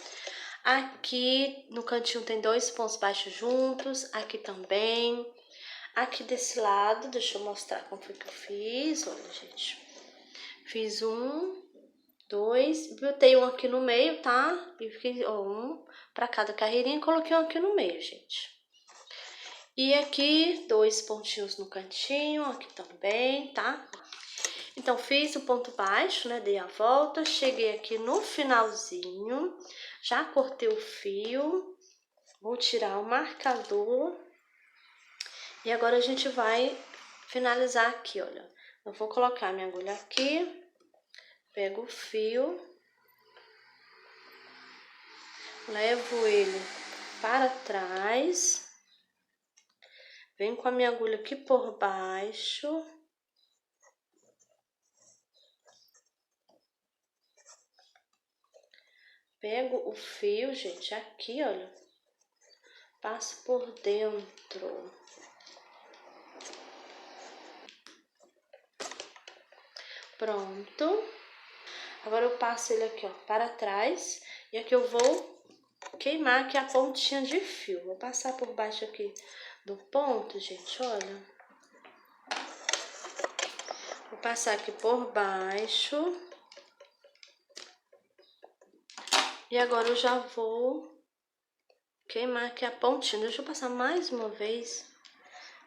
Aqui no cantinho tem 2 pontos baixos juntos, aqui também. Aqui desse lado, deixa eu mostrar como foi que eu fiz. Olha, gente, fiz 1, 2, botei um aqui no meio, tá? E fiz um para cada carreirinha e coloquei um aqui no meio, gente. E aqui 2 pontinhos no cantinho, aqui também, tá? Então, fiz o ponto baixo, né? Dei a volta, cheguei aqui no finalzinho, já cortei o fio, vou tirar o marcador. E agora a gente vai finalizar aqui, olha. Eu vou colocar minha agulha aqui, pego o fio, levo ele para trás, venho com a minha agulha aqui por baixo. Pego o fio, gente, aqui, olha, passo por dentro. Pronto. Agora eu passo ele aqui, ó, para trás. E aqui eu vou queimar aqui a pontinha de fio. Vou passar por baixo aqui do ponto, gente, olha. Vou passar aqui por baixo. E agora eu já vou queimar aqui a pontinha. Deixa eu passar mais uma vez.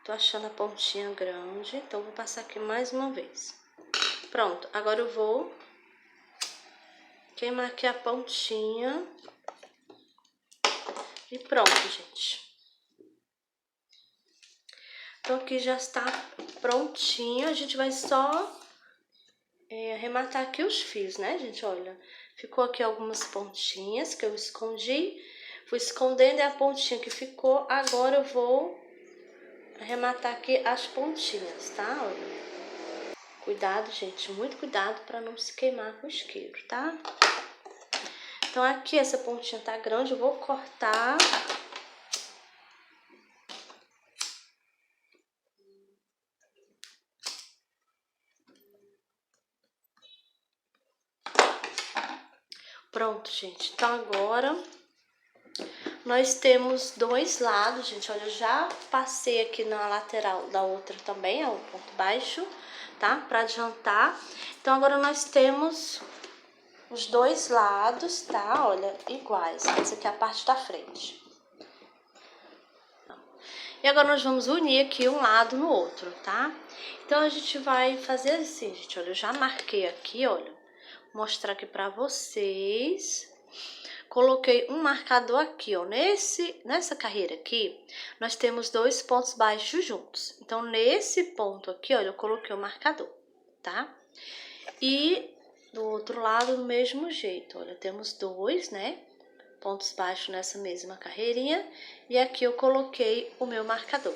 Tô achando a pontinha grande, então vou passar aqui mais uma vez. Pronto, agora eu vou queimar aqui a pontinha. E pronto, gente. Então aqui já está prontinho. A gente vai só arrematar aqui os fios, né, gente? Olha, ficou aqui algumas pontinhas que eu escondi. Fui escondendo a pontinha que ficou. Agora eu vou arrematar aqui as pontinhas, tá? Olha. Cuidado, gente, muito cuidado para não se queimar com o isqueiro, tá? Então aqui essa pontinha tá grande, eu vou cortar. Pronto, gente. Então agora nós temos 2 lados, gente. Olha, eu já passei aqui na lateral da outra também, é o ponto baixo, tá? Pra adiantar. Então agora nós temos os 2 lados, tá? Olha, iguais. Essa aqui é a parte da frente. E agora nós vamos unir aqui um lado no outro, tá? Então a gente vai fazer assim, gente. Olha, eu já marquei aqui, olha. Vou mostrar aqui pra vocês. Coloquei um marcador aqui, ó. Nessa carreira aqui, nós temos 2 pontos baixos juntos. Então, nesse ponto aqui, olha, eu coloquei o marcador, tá? E do outro lado, do mesmo jeito, olha, temos 2, né? Pontos baixos nessa mesma carreirinha. E aqui eu coloquei o meu marcador.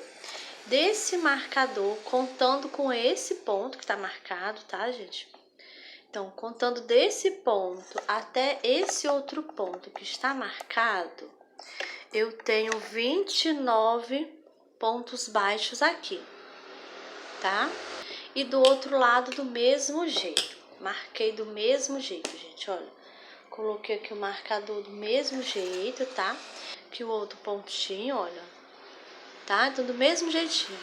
Desse marcador, contando com esse ponto que tá marcado, tá, gente? Então, contando desse ponto até esse outro ponto que está marcado, eu tenho 29 pontos baixos aqui, tá? E do outro lado do mesmo jeito, marquei do mesmo jeito, gente, olha. Coloquei aqui o marcador do mesmo jeito, tá? Aqui o outro pontinho, olha, tá? Então, do mesmo jeitinho.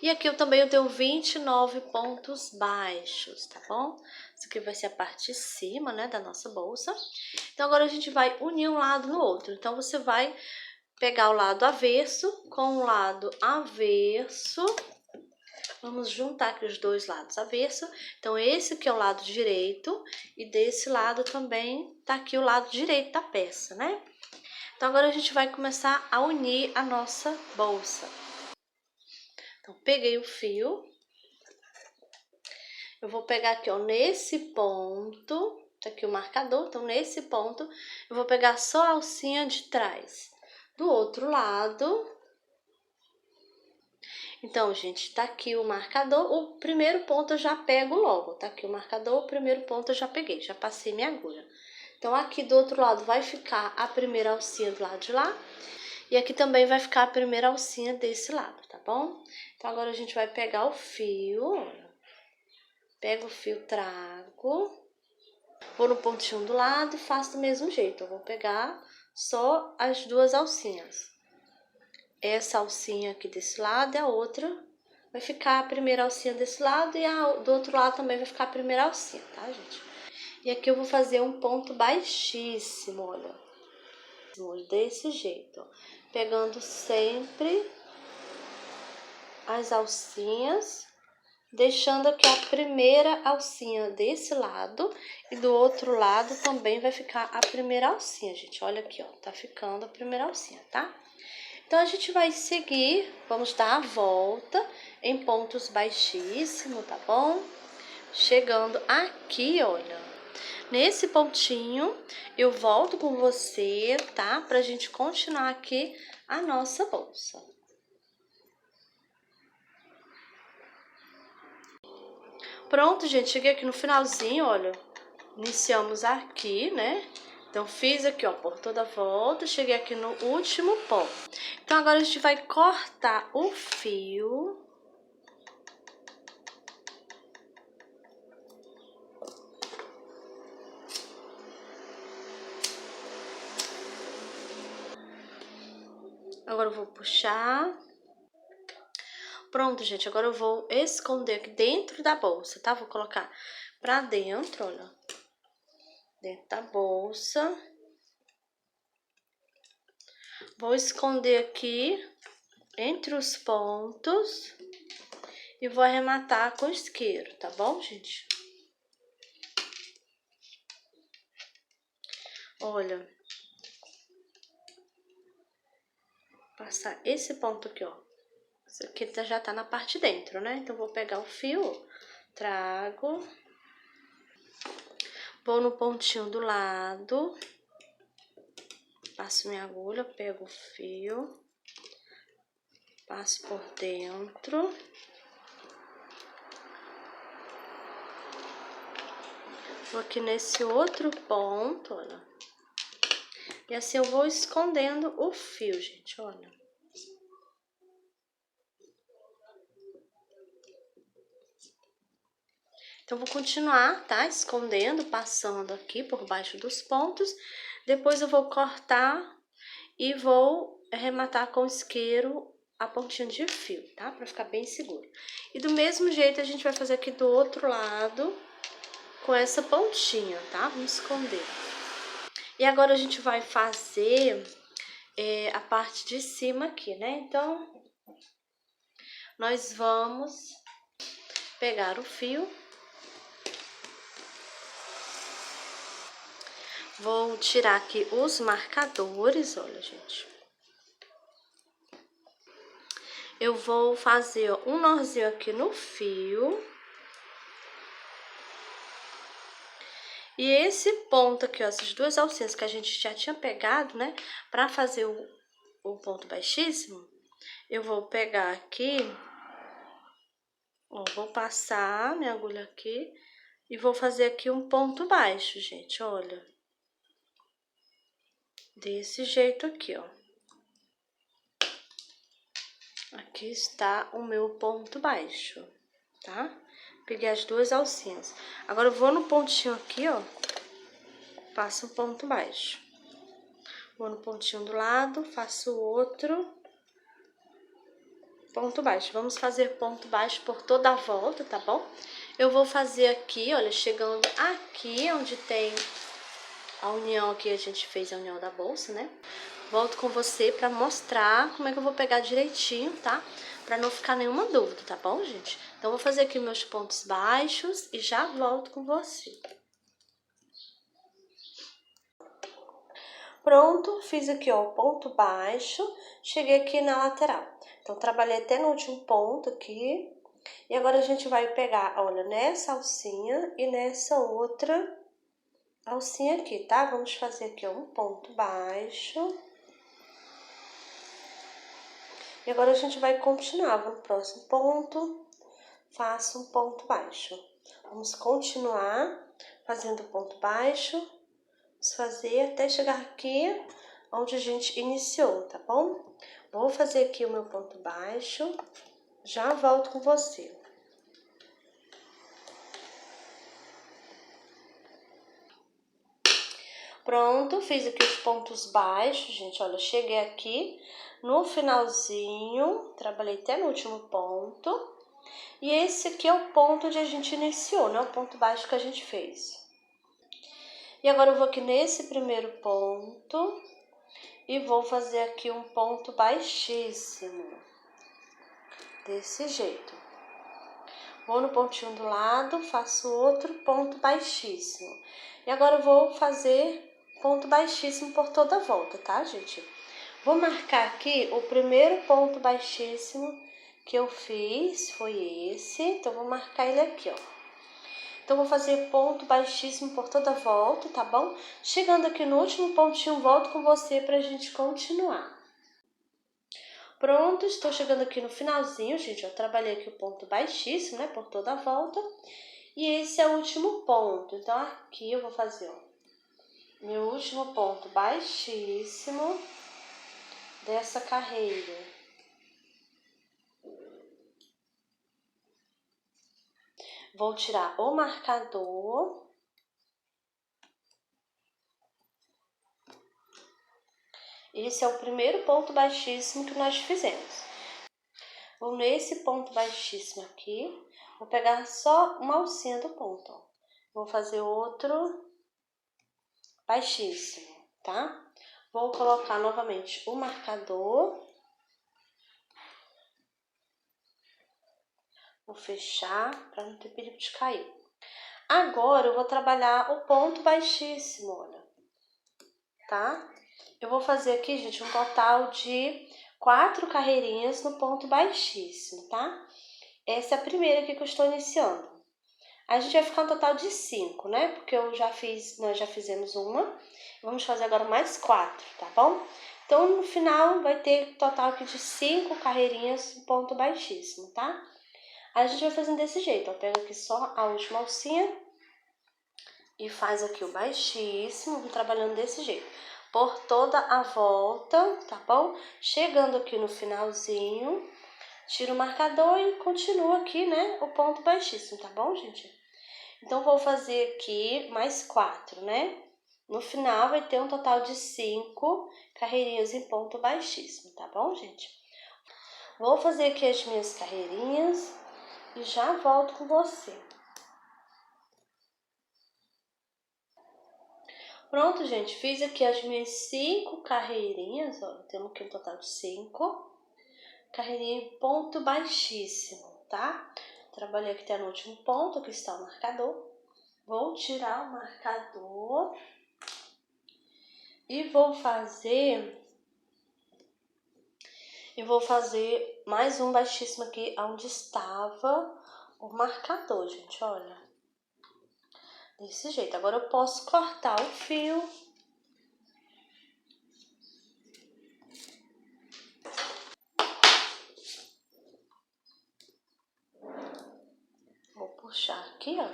E aqui eu também tenho 29 pontos baixos, tá bom? Isso aqui vai ser a parte de cima, né, da nossa bolsa. Então, agora a gente vai unir um lado no outro. Então, você vai pegar o lado avesso com o lado avesso. Vamos juntar aqui os 2 lados avesso. Então, esse aqui é o lado direito e desse lado também tá aqui o lado direito da peça, né? Então, agora a gente vai começar a unir a nossa bolsa. Então, peguei o fio. Eu vou pegar aqui, ó, nesse ponto, tá aqui o marcador, então nesse ponto eu vou pegar só a alcinha de trás. do outro lado. Então, gente, tá aqui o marcador, o primeiro ponto eu já pego logo, tá aqui o marcador, o primeiro ponto eu já peguei, já passei minha agulha. Então, aqui do outro lado vai ficar a primeira alcinha do lado de lá, e aqui também vai ficar a primeira alcinha desse lado, tá bom? Então, agora a gente vai pegar o fio, olha. Pego o fio, trago, vou no pontinho do lado e faço do mesmo jeito. Eu vou pegar só as duas alcinhas. Essa alcinha aqui desse lado e a outra vai ficar a primeira alcinha desse lado e do outro lado também vai ficar a primeira alcinha, tá, gente? E aqui eu vou fazer um ponto baixíssimo, olha. Desse jeito, ó. Pegando sempre as alcinhas, deixando aqui a primeira alcinha desse lado e do outro lado também vai ficar a primeira alcinha, gente. Olha aqui, ó, tá ficando a primeira alcinha, tá? Então, a gente vai seguir, vamos dar a volta em pontos baixíssimos, tá bom? Chegando aqui, olha, nesse pontinho, eu volto com você, tá? Pra gente continuar aqui a nossa bolsa. Pronto, gente, cheguei aqui no finalzinho, olha, iniciamos aqui, né? Então, fiz aqui, ó, por toda a volta, cheguei aqui no último ponto. Então, agora a gente vai cortar o fio. Agora eu vou puxar. Pronto, gente, agora eu vou esconder aqui dentro da bolsa, tá? Vou colocar pra dentro, olha. Dentro da bolsa. Vou esconder aqui entre os pontos e vou arrematar com isqueiro, tá bom, gente? Olha. Passar esse ponto aqui, ó. Isso aqui já tá na parte de dentro, né? Então, vou pegar o fio, trago, vou no pontinho do lado, passo minha agulha, pego o fio, passo por dentro. Vou aqui nesse outro ponto, olha. E assim eu vou escondendo o fio, gente, olha. Então, vou continuar, tá? Escondendo, passando aqui por baixo dos pontos. Depois eu vou cortar e vou arrematar com isqueiro a pontinha de fio, tá? Pra ficar bem seguro. E do mesmo jeito a gente vai fazer aqui do outro lado com essa pontinha, tá? Vamos esconder. E agora a gente vai fazer a parte de cima aqui, né? Então, nós vamos pegar o fio. Vou tirar aqui os marcadores, olha, gente. Eu vou fazer ó, um nozinho aqui no fio. E esse ponto aqui, ó, essas duas alcinhas que a gente já tinha pegado, né? Pra fazer o ponto baixíssimo, eu vou pegar aqui, ó, vou passar minha agulha aqui e vou fazer aqui um ponto baixo, gente, olha. Desse jeito aqui, ó. Aqui está o meu ponto baixo, tá? Peguei as duas alcinhas. Agora eu vou no pontinho aqui, ó. Passo um ponto baixo. Vou no pontinho do lado, faço o outro ponto baixo. Vamos fazer ponto baixo por toda a volta, tá bom? Eu vou fazer aqui, olha, chegando aqui onde tem a união aqui, a gente fez a união da bolsa, né? Volto com você pra mostrar como é que eu vou pegar direitinho, tá? Pra não ficar nenhuma dúvida, tá bom, gente? Então, vou fazer aqui meus pontos baixos e já volto com você. Pronto, fiz aqui, ó, o ponto baixo, cheguei aqui na lateral. Então, trabalhei até no último ponto aqui. E agora, a gente vai pegar, olha, nessa alcinha e nessa outra alcinha aqui, tá? Vamos fazer aqui, ó, um ponto baixo. E agora a gente vai continuar. Vou no próximo ponto, faço um ponto baixo. Vamos continuar fazendo ponto baixo. Vamos fazer até chegar aqui onde a gente iniciou, tá bom? Vou fazer aqui o meu ponto baixo, já volto com você. Pronto, fiz aqui os pontos baixos, gente, olha, cheguei aqui no finalzinho, trabalhei até no último ponto. E esse aqui é o ponto onde a gente iniciou, né? O ponto baixo que a gente fez. E agora eu vou aqui nesse primeiro ponto e vou fazer aqui um ponto baixíssimo. Desse jeito. Vou no pontinho do lado, faço outro ponto baixíssimo. E agora eu vou fazer ponto baixíssimo por toda a volta, tá, gente? Vou marcar aqui o primeiro ponto baixíssimo que eu fiz, foi esse. Então, vou marcar ele aqui, ó. Então, vou fazer ponto baixíssimo por toda a volta, tá bom? Chegando aqui no último pontinho, volto com você pra gente continuar. Pronto, estou chegando aqui no finalzinho, gente. Eu trabalhei aqui o ponto baixíssimo, né? Por toda a volta. E esse é o último ponto. Então, aqui eu vou fazer, ó, meu último ponto baixíssimo dessa carreira. Vou tirar o marcador. Esse é o primeiro ponto baixíssimo que nós fizemos. Vou nesse ponto baixíssimo aqui. Vou pegar só uma alcinha do ponto, ó. Vou fazer outro baixíssimo, tá? Vou colocar novamente o marcador. Vou fechar para não ter perigo de cair. Agora, eu vou trabalhar o ponto baixíssimo, olha. Tá? Eu vou fazer aqui, gente, um total de 4 carreirinhas no ponto baixíssimo, tá? Essa é a primeira aqui que eu estou iniciando. A gente vai ficar um total de 5, né? Porque nós já fizemos uma. Vamos fazer agora mais 4, tá bom? Então, no final, vai ter total aqui de 5 carreirinhas no ponto baixíssimo, tá? A gente vai fazendo desse jeito, ó. Pega aqui só a última alcinha e faz aqui o baixíssimo, vou trabalhando desse jeito. Por toda a volta, tá bom? Chegando aqui no finalzinho, tiro o marcador e continuo aqui, né? O ponto baixíssimo, tá bom, gente? Então, vou fazer aqui mais 4, né? No final, vai ter um total de 5 carreirinhas em ponto baixíssimo, tá bom, gente? Vou fazer aqui as minhas carreirinhas e já volto com você. Pronto, gente, fiz aqui as minhas 5 carreirinhas, ó, temos aqui um total de 5. Carreirinha em ponto baixíssimo, tá? Trabalhei aqui até no último ponto, que está o marcador. Vou tirar o marcador e vou fazer mais um baixíssimo aqui onde estava o marcador, gente, olha. Desse jeito. Agora eu posso cortar o fio. Vou puxar aqui, ó.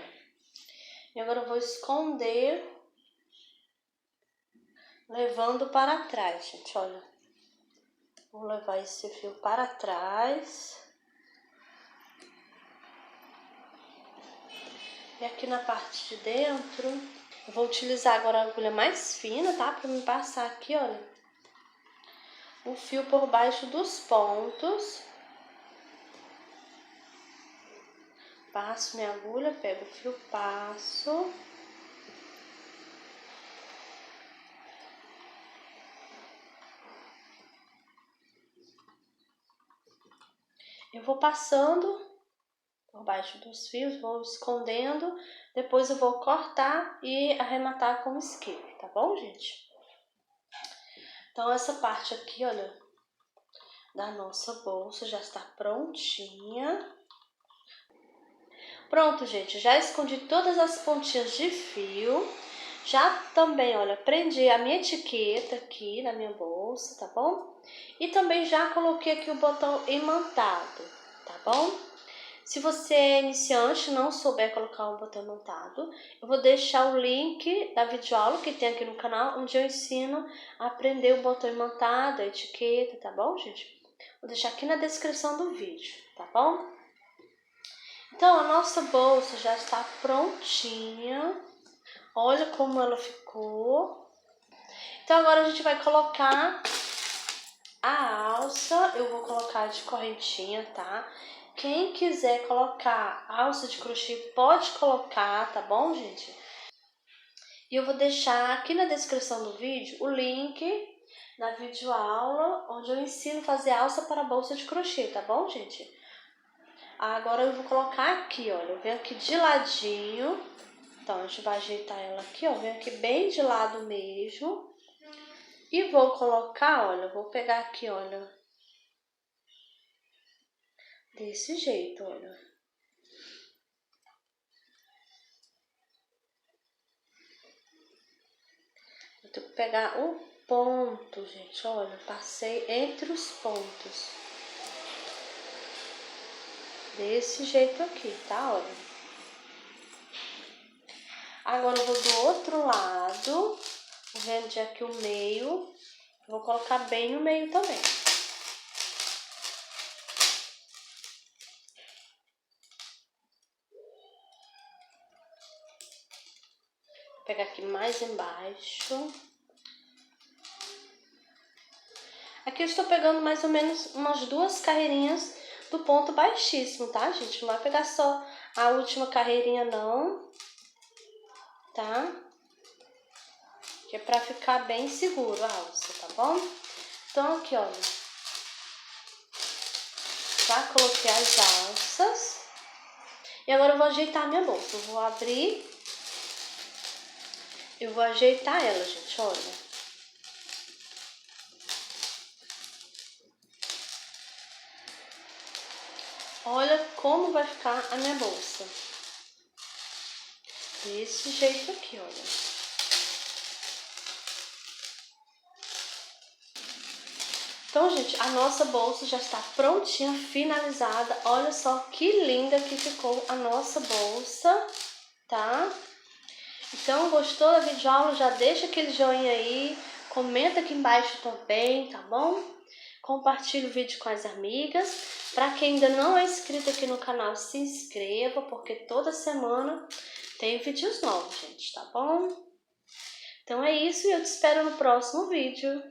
E agora eu vou esconder, levando para trás, gente, olha. Vou levar esse fio para trás. E aqui na parte de dentro, eu vou utilizar agora a agulha mais fina, tá? Para me passar aqui, olha, o fio por baixo dos pontos. Passo minha agulha, pego o fio, passo. Eu vou passando por baixo dos fios, vou escondendo, depois eu vou cortar e arrematar com o isqueiro, tá bom, gente? Então, essa parte aqui, olha, da nossa bolsa já está prontinha. Pronto, gente, já escondi todas as pontinhas de fio. Já também, olha, prendi a minha etiqueta aqui na minha bolsa, tá bom? E também já coloquei aqui o botão imantado, tá bom? Se você é iniciante e não souber colocar um botão imantado, eu vou deixar o link da videoaula que tem aqui no canal, onde eu ensino a aprender o botão imantado, a etiqueta, tá bom, gente? Vou deixar aqui na descrição do vídeo, tá bom? Então, a nossa bolsa já está prontinha. Olha como ela ficou. Então, agora a gente vai colocar a alça. Eu vou colocar de correntinha, tá? Quem quiser colocar alça de crochê, pode colocar, tá bom, gente? E eu vou deixar aqui na descrição do vídeo o link da videoaula, onde eu ensino a fazer alça para bolsa de crochê, tá bom, gente? Agora eu vou colocar aqui, olha, eu venho aqui de ladinho. Então, a gente vai ajeitar ela aqui, ó, venho aqui bem de lado mesmo. E vou colocar, olha, vou pegar aqui, olha, desse jeito, olha. Eu tenho que pegar o ponto, gente, olha, passei entre os pontos. Desse jeito aqui, tá, olha. Agora eu vou do outro lado, vendo aqui o meio, vou colocar bem no meio também. Vou pegar aqui mais embaixo. Aqui eu estou pegando mais ou menos umas 2 carreirinhas do ponto baixíssimo, tá, gente? Não vai pegar só a última carreirinha, não, tá? Que é pra ficar bem seguro a alça, tá bom? Então, aqui, olha. Já coloquei as alças. E agora eu vou ajeitar a minha bolsa. Eu vou abrir. Eu vou ajeitar ela, gente, olha. Olha como vai ficar a minha bolsa. Desse jeito aqui, olha. Então, gente, a nossa bolsa já está prontinha, finalizada. Olha só que linda que ficou a nossa bolsa, tá? Então, gostou da videoaula? Já deixa aquele joinha aí, comenta aqui embaixo também, tá bom? Compartilha o vídeo com as amigas. Para quem ainda não é inscrito aqui no canal, se inscreva, porque toda semana tem vídeos novos, gente, tá bom? Então é isso e eu te espero no próximo vídeo.